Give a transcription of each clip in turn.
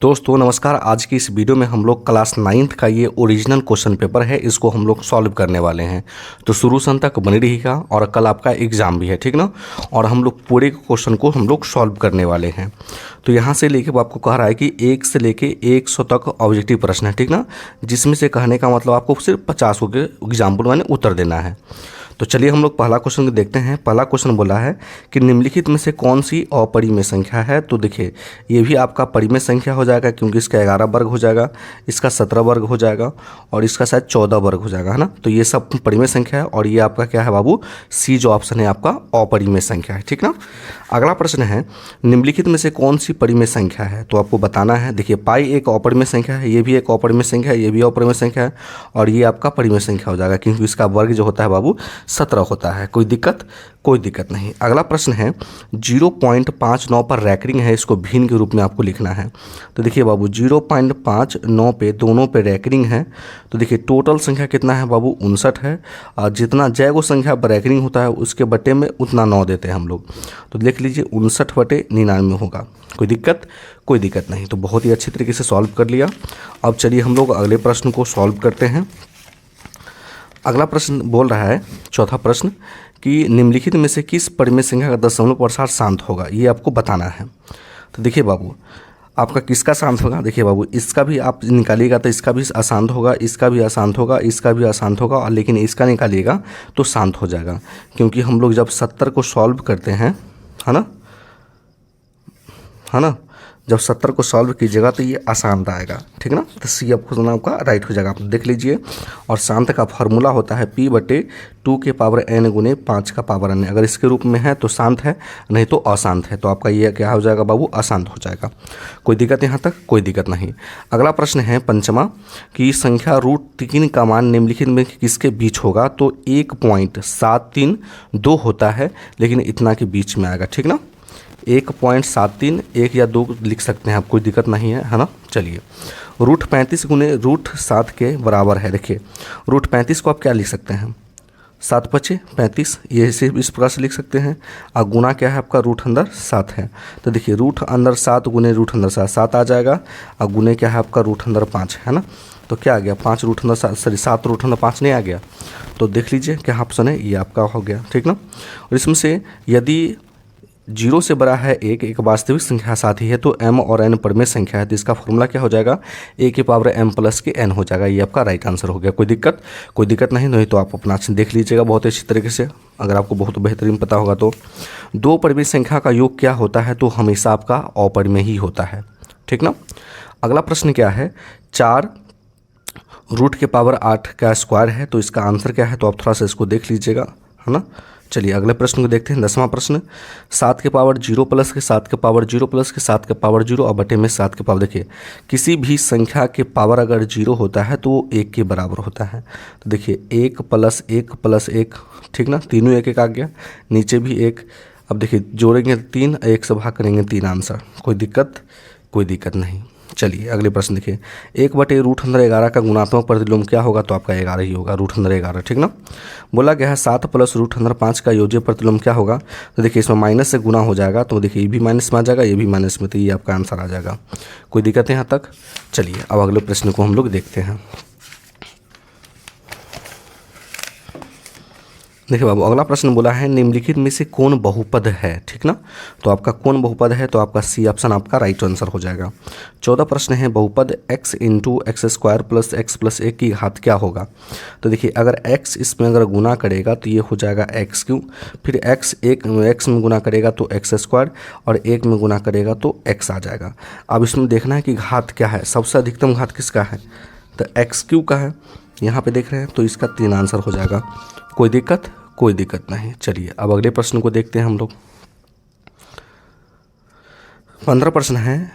दोस्तों नमस्कार। आज की इस वीडियो में हम लोग क्लास 9th का ये ओरिजिनल क्वेश्चन पेपर है, इसको हम लोग सॉल्व करने वाले हैं। तो शुरू से अंत तक बने रहिएगा और कल आपका एग्जाम भी है, ठीक ना। और हम लोग पूरे क्वेश्चन को हम लोग सॉल्व करने वाले हैं। तो यहाँ से लेके वो आपको कह रहा है कि 1 से लेके 100 तक ऑब्जेक्टिव प्रश्न है, ठीक ना, जिसमें से कहने का मतलब आपको सिर्फ 50 के एग्जाम्पल मैंने उत्तर देना है। तो चलिए हम लोग पहला क्वेश्चन देखते हैं। पहला क्वेश्चन बोला है कि निम्नलिखित में से कौन सी अपरिमेय संख्या है। तो देखिए ये भी आपका परिमेय संख्या हो जाएगा, क्योंकि इसका 11 वर्ग हो जाएगा, इसका 17 वर्ग हो जाएगा और इसका शायद 14 वर्ग हो जाएगा, है ना। तो ये सब परिमेय संख्या है और ये आपका क्या है बाबू, सी जो ऑप्शन है आपका अपरिमेय संख्या है, ठीक ना। अगला प्रश्न है निम्नलिखित में से कौन सी परिमेय संख्या है। तो आपको बताना है। देखिए पाई एक अपरिमेय संख्या है, ये भी एक अपरिमेय संख्या है, ये भी अपरिमेय संख्या है और ये आपका परिमेय संख्या हो जाएगा, क्योंकि इसका वर्ग जो होता है बाबू 17 होता है। कोई दिक्कत नहीं। अगला प्रश्न है 0.59 पर रैकरिंग है, इसको भिन्न के रूप में आपको लिखना है। तो देखिए बाबू 0.59 पे दोनों पे रैकरिंग है। तो देखिए टोटल संख्या कितना है बाबू, 59 है और जितना जैगो संख्या पर रैकरिंग होता है उसके बटे में उतना 9 देते हैं हम लोग। तो देख लीजिए 59/99 होगा। कोई दिक्कत नहीं। तो बहुत ही अच्छी तरीके से सॉल्व कर लिया। अब चलिए हम लोग अगले प्रश्न को सॉल्व करते हैं। अगला प्रश्न बोल रहा है, चौथा प्रश्न, कि निम्नलिखित में से किस परिमेय संख्या का दशमलव प्रसार शांत होगा, ये आपको बताना है। तो देखिए बाबू आपका किसका शांत होगा। देखिए बाबू इसका भी आप निकालिएगा तो इसका भी अशांत होगा, इसका भी अशांत होगा, इसका भी अशांत होगा, और लेकिन इसका निकालिएगा तो शांत हो जाएगा, क्योंकि हम लोग जब 70 को सॉल्व करते हैं, है ना, जब 70 को सॉल्व कीजिएगा तो ये अशांत आएगा, ठीक ना। तो सी ऑप्शन आपका राइट हो जाएगा। आप देख लीजिए। और शांत का फार्मूला होता है P/2 के पावर n गुने 5 का पावर n। अगर इसके रूप में है तो शांत है, नहीं तो अशांत है। तो आपका ये क्या हो जाएगा बाबू, अशांत हो जाएगा। कोई दिक्कत यहाँ तक, कोई दिक्कत नहीं। अगला प्रश्न है पंचमा, कि संख्या √3 का मान निम्नलिखित में किसके बीच होगा। तो 1.732 होता है, लेकिन इतना के बीच में आएगा, ठीक ना। 1.73, 1 या 2 लिख सकते हैं आप, कोई दिक्कत नहीं है ना। चलिए √35 गुने √7 के बराबर है। देखिए √35 को आप क्या लिख सकते हैं, 7×5=35, ये सिर्फ इस प्रकार से लिख सकते हैं। और गुना क्या है आपका, √7 है। तो देखिए √7 गुने √7 7 आ जाएगा, और गुने क्या है आपका √5 है ना। तो क्या आ गया, 7√5 नहीं आ गया। तो देख लीजिए क्या ऑप्शन है, ये आपका हो गया, ठीक ना। और इसमें से यदि 0 से बड़ा है एक वास्तविक संख्या साथ ही है, तो m और n परिमेय संख्या है, तो इसका फॉर्मूला क्या हो जाएगा, a की पावर m प्लस के n हो जाएगा। ये आपका राइट आंसर हो गया। कोई दिक्कत नहीं तो आप अपना देख लीजिएगा बहुत अच्छी तरीके से, अगर आपको बहुत बेहतरीन पता होगा तो। 2 परिमेय संख्या का योग क्या होता है, तो हमेशा आपका अपरिमेय ही होता है, ठीक ना। अगला प्रश्न क्या है, 4 √8 का स्क्वायर है, तो इसका आंसर क्या है। तो आप थोड़ा सा इसको देख लीजिएगा, है ना। चलिए अगले प्रश्न को देखते हैं। 10वां प्रश्न, 7 के पावर 0 प्लस के 7 के पावर 0 प्लस के 7 के पावर 0 और बटे में 7 के पावर। देखिए किसी भी संख्या के पावर अगर 0 होता है तो वो 1 के बराबर होता है। तो देखिए 1 + 1 + 1, ठीक ना, तीनों 1 आ गया, नीचे भी 1। अब देखिए जोड़ेंगे 3, 1 से भाग करेंगे 3 आंसर। कोई दिक्कत नहीं। चलिए अगले प्रश्न देखिए, 1/√11 का गुणात्मक प्रतिलोम क्या होगा। तो आपका 11 ही होगा, √11, ठीक ना। बोला गया है 7 + √5 का योज्य प्रतिलोम क्या होगा। तो देखिए इसमें माइनस से गुना हो जाएगा, तो देखिए ये भी माइनस में आ जाएगा, ये भी माइनस में, तो ये आपका आंसर आ जाएगा। कोई दिक्कत है यहाँ तक। चलिए अब अगले प्रश्न को हम लोग देखते हैं। देखिए बाबू अगला प्रश्न बोला है निम्नलिखित में से कौन बहुपद है, ठीक ना। तो आपका कौन बहुपद है, तो आपका सी ऑप्शन आपका राइट आंसर हो जाएगा। 14 प्रश्न है, बहुपद x × x² + x + 1 की घात क्या होगा। तो देखिए अगर x इसमें अगर गुना करेगा तो ये हो जाएगा x3, फिर x में गुना करेगा तो x² और 1 में गुना करेगा तो x आ जाएगा। अब इसमें देखना है कि घात क्या है, सबसे अधिकतम घात किसका है, तो x³ का है, यहाँ पे देख रहे हैं, तो इसका 3 आंसर हो जाएगा। कोई दिक्कत नहीं। चलिए अब अगले प्रश्न को देखते हैं हम लोग। 15 प्रश्न है,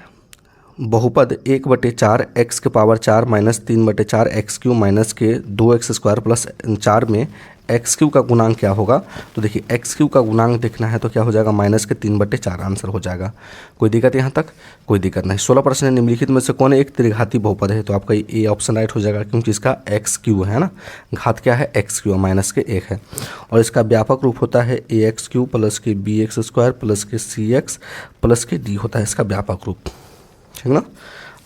बहुपद 1/4 x के पावर 4 - 3/4 x³ माइनस के 2x² + 4 में x³ का गुणांक क्या होगा। तो देखिए x³ का गुणांक देखना है तो क्या हो जाएगा, -3/4 आंसर हो जाएगा। कोई दिक्कत यहाँ तक, कोई दिक्कत नहीं। 16 प्रश्न है, निम्नलिखित में से कौन एक त्रिघाती बहुपद है। तो आपका ए ऑप्शन राइट हो जाएगा, क्योंकि इसका x³ है ना, घात क्या है x³ -1 है, और इसका व्यापक रूप होता है ax³ + के bx² + के cx + के d होता है इसका व्यापक रूप, ठीक ना।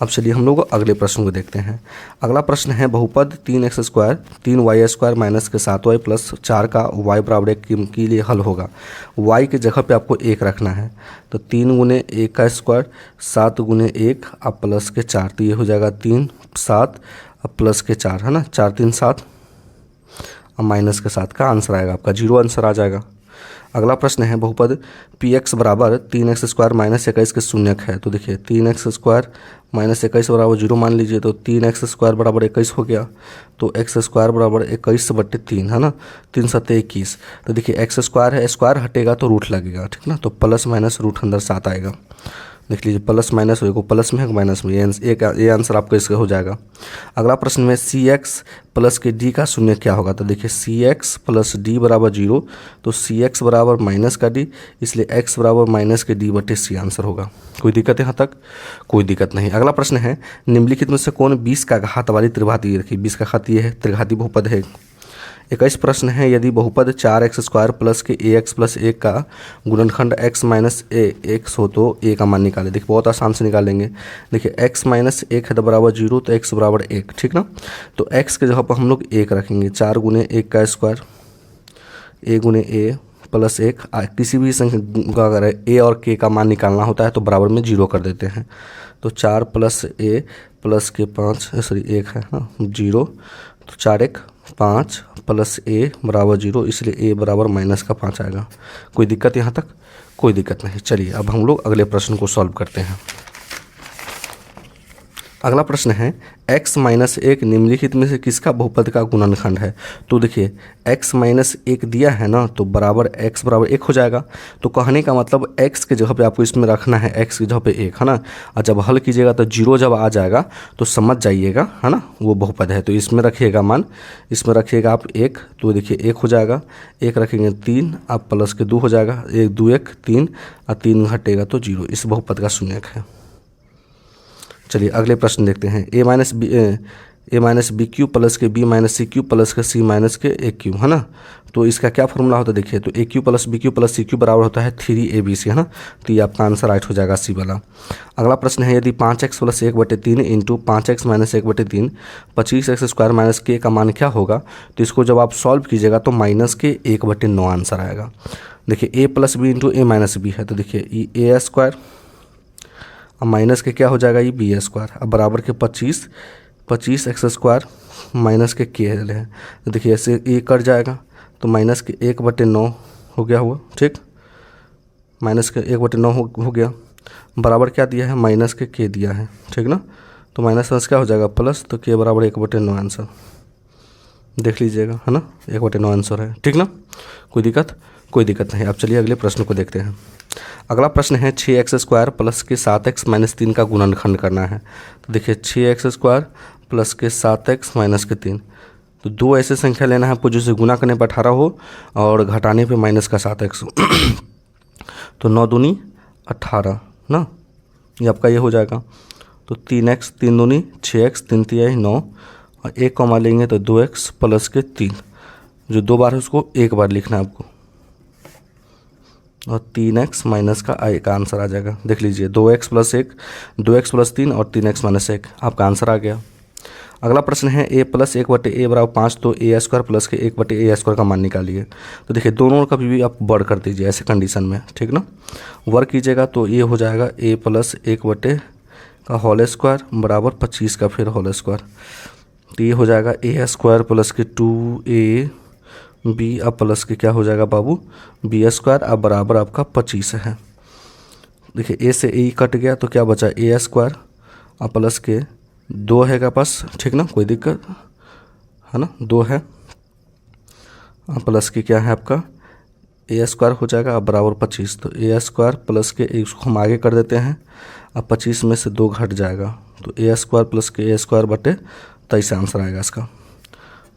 अब चलिए हम लोग अगले प्रश्न को देखते हैं। अगला प्रश्न है बहुपद 3x square 3y square minus के 7y प्लस 4 का y बराबर 1 के लिए हल होगा। y की जगह पे आपको 1 रखना है, तो 3 गुने 1 का स्क्वायर 7 गुने 1 अब प्लस के 4, तो ये हो जाएगा 3 7 अब प्लस के 4 है ना, 4 3 7 अब माइनस के 7 का आंसर आएगा आपका 0 आंसर आ जाएगा। अगला प्रश्न है बहुपद पी एक्स बराबर 3x स्क्वायर माइनस 21 के शून्यक है, तो देखिए 3x स्क्वायर माइनस 21 बराबर 0 मान लीजिए, तो 3x स्क्वायर बराबर 21 हो गया, तो x स्क्वायर बराबर 21/3 है ना, 3 7 21, तो देखिए x स्क्वायर है, स्क्वायर हटेगा तो रूट लगेगा, ठीक ना, तो प्लस माइनस रूट अंदर 7 आएगा। देख लीजिए प्लस माइनस हो, प्लस में है माइनस में, ये आंसर आपका इसका हो जाएगा। अगला प्रश्न में सी एक्स प्लस के डी का शून्य क्या होगा, तो देखिए सी एक्स प्लस डी बराबर 0, तो सी एक्स बराबर माइनस का डी, इसलिए एक्स बराबर माइनस के डी बटे सी आंसर होगा। कोई दिक्कत है यहाँ तक? कोई दिक्कत नहीं। अगला प्रश्न है निम्नलिखित में से कौन 20 का घात वाली त्रिघाती, देखिए 20 का घात ये है, त्रिघाती बहुपद है। 21 प्रश्न है यदि बहुपद 4x स्क्वायर प्लस के ax प्लस 1 का गुणनखंड x माइनस x हो तो a का मान निकाले। देखिए बहुत आसान से निकालेंगे। देखिए x माइनस 1 है तो बराबर 0, तो x बराबर 1, ठीक ना, तो x के जगह पर हम लोग 1 रखेंगे, 4 गुने 1 का स्क्वायर a गुने a प्लस 1, किसी भी संख्या का अगर a और k का मान निकालना होता है तो बराबर में 0 कर देते हैं, तो 4 प्लस a प्लस के 5 सॉरी 1 है ना 0, तो 4 1 5 प्लस a बराबर 0, इसलिए a बराबर माइनस का 5 आएगा। कोई दिक्कत यहाँ तक? कोई दिक्कत नहीं। चलिए अब हम लोग अगले प्रश्न को सॉल्व करते हैं। अगला प्रश्न है x माइनस 1 निम्नलिखित में से किसका बहुपद का गुणनखंड है, तो देखिए x माइनस 1 दिया है ना, तो बराबर x बराबर 1 हो जाएगा, तो कहने का मतलब x के जगह पे आपको इसमें रखना है x की जगह पे 1 है ना, और जब हल कीजिएगा तो 0 जब आ जाएगा तो समझ जाइएगा है ना वो बहुपद है, तो इसमें रखिएगा मान, इसमें रखिएगा आप 1, तो देखिए 1 हो जाएगा, 1 रखेंगे 3 आप प्लस के 2 हो जाएगा, 1 2 1 3 और 3 घटेगा तो 0, इस बहुपद का शून्यक है। चलिए अगले प्रश्न देखते हैं। A minus B Q plus K B minus C Q plus K C minus के ए क्यू है ना, तो इसका क्या फॉर्मूला होता है देखिए, तो a q plus b Q plus c q बराबर होता है 3ab है ना, तो ये आपका आंसर राइट हो जाएगा सी वाला। अगला प्रश्न है यदि 5x plus 1/3 into 5x minus 1/3 25x square minus के का मान क्या होगा, तो इसको जब आप सॉल्व कीजिएगा तो माइनस के 1/9 आंसर आएगा। देखिए a plus B into A minus B है, तो देखिए ए स्क्वायर अब माइनस के क्या हो जाएगा ये बी स्क्वायर, अब बराबर के 25x स्क्वायर माइनस के के है, तो देखिए ऐसे ए कट जाएगा तो माइनस के 1/9 हो गया हुआ, ठीक, माइनस के 1/9 हो गया, बराबर क्या दिया है माइनस के दिया है, ठीक ना, तो माइनस क्या हो जाएगा प्लस, तो के बराबर 1/9 आंसर देख लीजिएगा है ना, 1/9 आंसर है, ठीक ना, कोई दिक्कत? कोई दिक्कत नहीं। अब चलिए अगले प्रश्न को देखते हैं। अगला प्रश्न है 6x स्क्वायर प्लस के 7x माइनस 3 का गुणनखंड करना है, तो देखिए 6x स्क्वायर प्लस के 7x माइनस के 3, तो दो ऐसे संख्या लेना है आपको जिसे गुना करने पर 18 हो और घटाने पे माइनस का 7x तो 9 दूनी 18 ना, ये आपका ये हो जाएगा, तो 3x 3 दूनी 6x 3 तिहाई 9 और 1 कॉमा लेंगे तो 2x प्लस के 3, जो 2 बार है उसको 1 बार लिखना है आपको, और 3x माइनस का i का आंसर आ जाएगा। देख लीजिए 2x प्लस 1 2x प्लस 3 और 3x माइनस 1 आपका आंसर आ गया। अगला प्रश्न है a प्लस 1/a बराबर 5, तो a स्क्वायर प्लस के 1/a स्क्वायर का मान निकालिए, तो देखिए दोनों कभी भी आप वर्ग कर दीजिए ऐसे कंडीशन में, ठीक ना, वर्ग कीजिएगा तो ये हो जाएगा a प्लस 1/a का होल स्क्वायर बराबर 25 का फिर होल स्क्वायर, तो ये हो जाएगा a स्क्वायर प्लस के 2a बी अब प्लस के क्या हो जाएगा बाबू बी स्क्वायर अब बराबर आपका 25 है। देखिए ए से ए कट गया तो क्या बचा ए स्क्वायर अब प्लस के 2 है का पास, ठीक ना, कोई दिक्कत है ना, 2 है अब प्लस के क्या है आपका ए स्क्वायर हो जाएगा अब बराबर 25, तो ए स्क्वायर प्लस के इसको हम आगे कर देते हैं, अब 25 में से 2 घट जाएगा, तो ए स्क्वायर प्लस के ए स्क्वायर बटे 23 आंसर आएगा इसका।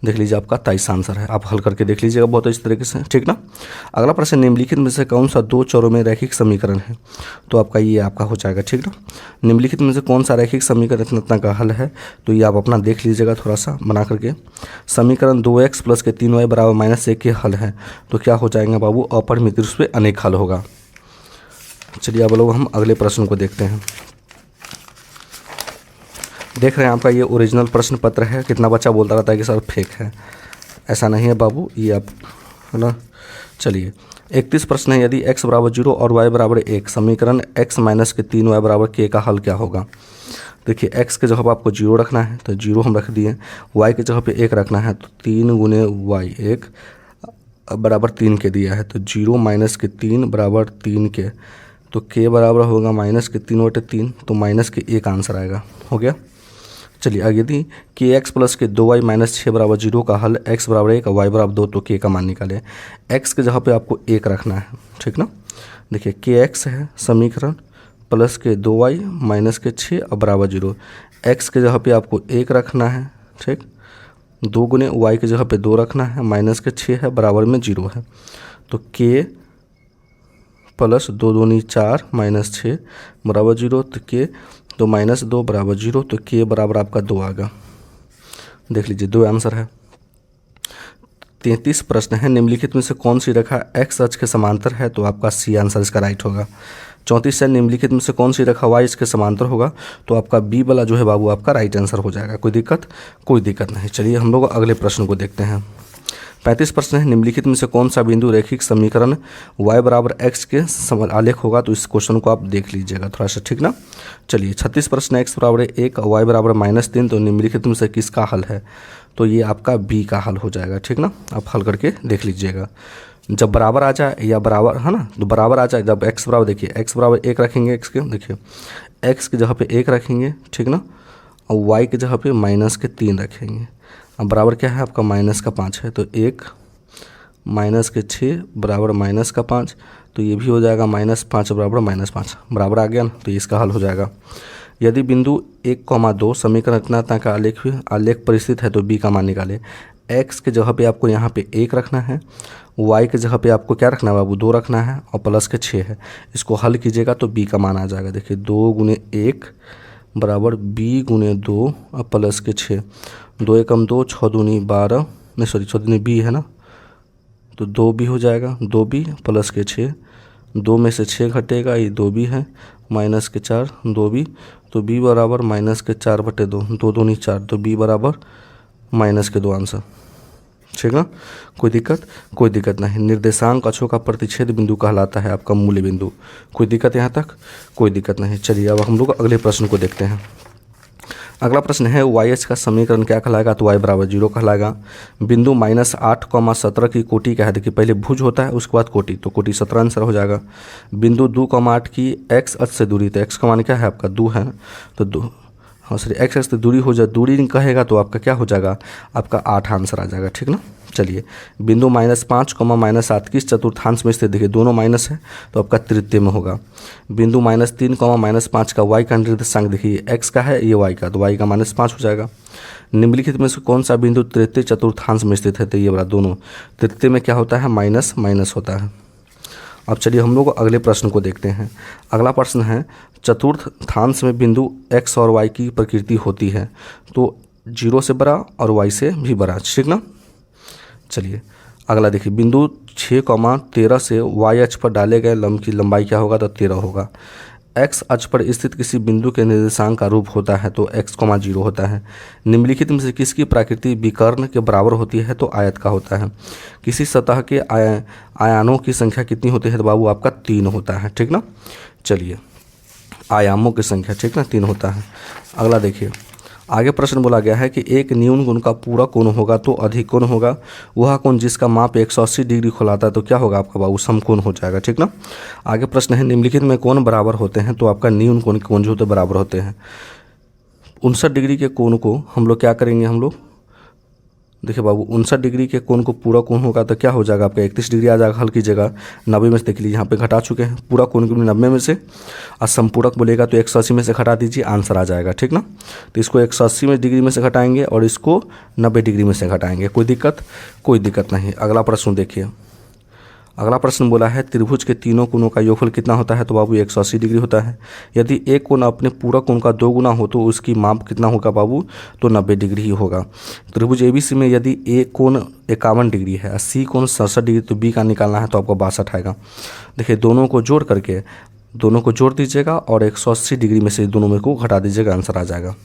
देख लीजिए आपका 23 आंसर है, आप हल करके देख लीजिएगा बहुत अच्छी तरीके से, ठीक ना। अगला प्रश्न निम्नलिखित में से कौन सा 2 चरों में रैखिक समीकरण है, तो आपका ये आपका हो जाएगा, ठीक ना। निम्नलिखित में से कौन सा रैखिक समीकरण इतना का हल है, तो ये आप अपना देख लीजिएगा थोड़ा सा बना करके। समीकरण 2x प्लस के 3y बराबर माइनस 1 के हल है, तो क्या हो जाएंगे बाबू अपरिमित रूप से अनेक हल होगा। चलिए अब लोग हम अगले प्रश्न को देखते हैं। देख रहे हैं आपका ये ओरिजिनल प्रश्न पत्र है। कितना बच्चा बोलता रहता है कि सर फेक है, ऐसा नहीं है बाबू, ये आप है ना। चलिए 31 प्रश्न है, यदि x बराबर 0 और y बराबर 1 समीकरण x माइनस के 3y बराबर k का हल क्या होगा। देखिए x के जगह पर आपको 0 रखना है तो 0 हम रख दिए, y के जगह पे 1 रखना है तो 3 गुने y 1 बराबर 3 के दिया है, तो 0 माइनस के 3 बराबर 3 के, तो k बराबर होगा माइनस के 3/3, तो माइनस के 1 आंसर आएगा। हो गया। चलिए आगे यदि के एक्स प्लस के 2y माइनस 6 बराबर 0 का हल x बराबर 1 y बराबर 2 तो k का मान निकाले। x के जगह पे आपको 1 रखना है, ठीक ना। देखिए के एक्स है समीकरण प्लस के 2y माइनस के 6 और बराबर 0, x के जगह पे आपको 1 रखना है, ठीक। 2 गुने y के जगह पे 2 रखना है, माइनस के 6 है बराबर में 0 है, तो k प्लस 2 दूनी 4 माइनस 6 बराबर 0, तो k तो माइनस 2 बराबर 0, तो k बराबर आपका 2 आएगा। देख लीजिए 2 आंसर है। 33 प्रश्न है, निम्नलिखित में से कौन सी रेखा x अक्ष के समांतर है, तो आपका सी आंसर इसका राइट होगा। 34 है, निम्नलिखित में से कौन सी रेखा y इसके समांतर होगा, तो आपका बी वाला जो है बाबू आपका राइट आंसर हो जाएगा। कोई दिक्कत नहीं। चलिए हम लोग अगले प्रश्न को देखते हैं। 35 प्रश्न है, निम्नलिखित में से कौन सा बिंदु रैखिक समीकरण y बराबर x के आलेख होगा, तो इस क्वेश्चन को आप देख लीजिएगा थोड़ा सा, ठीक ना। चलिए 36 प्रश्न, x बराबर 1 y बराबर -3, तो निम्नलिखित में से किसका हल है, तो ये आपका b का हल हो जाएगा, ठीक ना। आप हल करके देख लीजिएगा। जब बराबर आ जाए या बराबर है ना, तो बराबर आ जाए, जब x बराबर, देखिए x बराबर 1 रखेंगे, x के देखिए x की जगह पे 1 रखेंगे, ठीक ना, और y की जगह पे -3 रखेंगे। अब बराबर क्या है आपका -5 है, तो 1 -6 बराबर -5, तो ये भी हो जाएगा -5 बराबर -5 बराबर आ गया ना, तो इसका हल हो जाएगा। यदि बिंदु 1,2 समीकरण रचनात्मक का आलेख परिस्थित है तो b का मान निकाले। x के जगह पे आपको यहाँ पे 1 रखना है, y के जगह पे आपको क्या रखना है बाबू, 2 रखना है, और प्लस के 6 है। इसको हल कीजिएगा तो b का मान आ जाएगा। देखिए 2 गुने 1 बराबर b गुने 2 और प्लस के 6, 2 एकम 2, 6 दूनी 12, नहीं सॉरी 6 दूनी b है ना, तो 2b हो जाएगा, 2b प्लस के 6, 2 में से 6 घटेगा, ये 2b है, माइनस के 4 2b, तो b बराबर -4/2, 2 दूनी 4, तो b बराबर -2 आंसर, ठीक ना। कोई दिक्कत नहीं। निर्देशांक अक्षों का प्रतिच्छेद बिंदु कहलाता है आपका मूल्य बिंदु। कोई दिक्कत यहाँ तक, कोई दिक्कत नहीं। चलिए अब हम लोग अगले प्रश्न को देखते हैं। अगला प्रश्न है, YH का समीकरण क्या कहलाएगा, तो y बराबर 0 कहलाएगा। बिंदु -8,17 की कोटि क्या है, देखिए पहले भुज होता है उसके बाद कोटि, तो कोटि 17 आंसर हो जाएगा। बिंदु 2,8 की x अक्ष से दूरी, तो x का मान क्या है आपका 2 है, तो 2 हाँ सॉरी x अक्ष से दूरी हो जाए, दूरी कहेगा तो आपका क्या हो जाएगा, आपका 8 आंसर आ जाएगा, ठीक ना। चलिए बिंदु -5, -7 किस चतुर्थांश में स्थित, देखिए दोनों माइनस है तो आपका तृतीय में होगा। बिंदु -3, -5 का y का निर्देशांक देखिए x का है, ये y का, तो y का -5 हो जाएगा। निम्नलिखित में से कौन सा बिंदु तृतीय चतुर्थांश में स्थित है, तो ये वाला दोनों, तृतीय में क्या होता है, माइनस माइनस होता है। अब चलिए हम लोग अगले प्रश्न को देखते हैं। अगला प्रश्न है, चतुर्थांश में बिंदु x और y की प्रकृति होती है, तो 0 से बड़ा और y से भी बड़ा, ठीक ना। चलिए अगला देखिए, बिंदु 6,13 से y अक्ष पर डाले गए लंब की लंबाई क्या होगा, तो 13 होगा। x अक्ष पर स्थित किसी बिंदु के निर्देशांक का रूप होता है तो x,0 होता है। निम्नलिखित में से किसकी प्रकृति विकर्ण के बराबर होती है, तो आयत का होता है। किसी सतह के आयामों की संख्या कितनी होती है, तो बाबू आपका 3 होता है, ठीक ना। चलिए आयामों की संख्या, ठीक ना, 3 होता है। अगला देखिए, आगे प्रश्न बोला गया है कि एक न्यून कोण का पूरा कोण होगा तो अधिक कोण होगा, वह कोण जिसका माप 180 डिग्री खुलाता है तो क्या होगा आपका बाबू, समकोण हो जाएगा, ठीक ना। आगे प्रश्न है, निम्नलिखित में कोण बराबर होते हैं, तो आपका न्यून कोण के कोण जो होते बराबर होते हैं। 59 डिग्री के कोण को हम लोग क्या करेंगे, हम लोग देखिए बाबू 59 डिग्री के कोण को पूरा कोण होगा तो क्या हो जाएगा आपका 31 डिग्री आ जाएगा। हल की जगह 90 में से देख लीजिए यहाँ पे घटा चुके हैं, पूरा कोण को 90 में से, और संपूरक बोलेगा तो 180 में से घटा दीजिए, आंसर आ जाएगा, ठीक ना। तो इसको 180 में डिग्री में से घटाएंगे और इसको 90 डिग्री में से घटाएंगे। कोई दिक्कत नहीं। अगला प्रश्न देखिए, अगला प्रश्न बोला है, त्रिभुज के तीनों कोणों का योगफल कितना होता है, तो बाबू 180 डिग्री होता है। यदि एक कोण अपने पूरा कोण का 2 गुना हो तो उसकी माप कितना होगा बाबू, तो 90 डिग्री ही होगा। त्रिभुज ABC में यदि ए कोण 51 डिग्री है, सी कोण 67 डिग्री, तो बी का निकालना है तो आपको 62 आएगा। देखिए दोनों को जोड़ दीजिएगा और 180 डिग्री में से दोनों में को घटा दीजिएगा, आंसर आ जाएगा।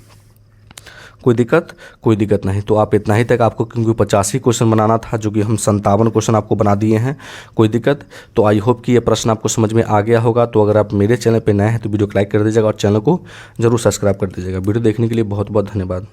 कोई दिक्कत नहीं। तो आप इतना ही तक आपको, क्योंकि 85 क्वेश्चन बनाना था, जो कि हम 57 क्वेश्चन आपको बना दिए हैं। कोई दिक्कत? तो आई होप कि ये प्रश्न आपको समझ में आ गया होगा। तो अगर आप मेरे चैनल पर नए हैं तो वीडियो को लाइक कर दीजिएगा और चैनल को जरूर सब्सक्राइब कर दीजिएगा। वीडियो देखने के लिए बहुत बहुत धन्यवाद।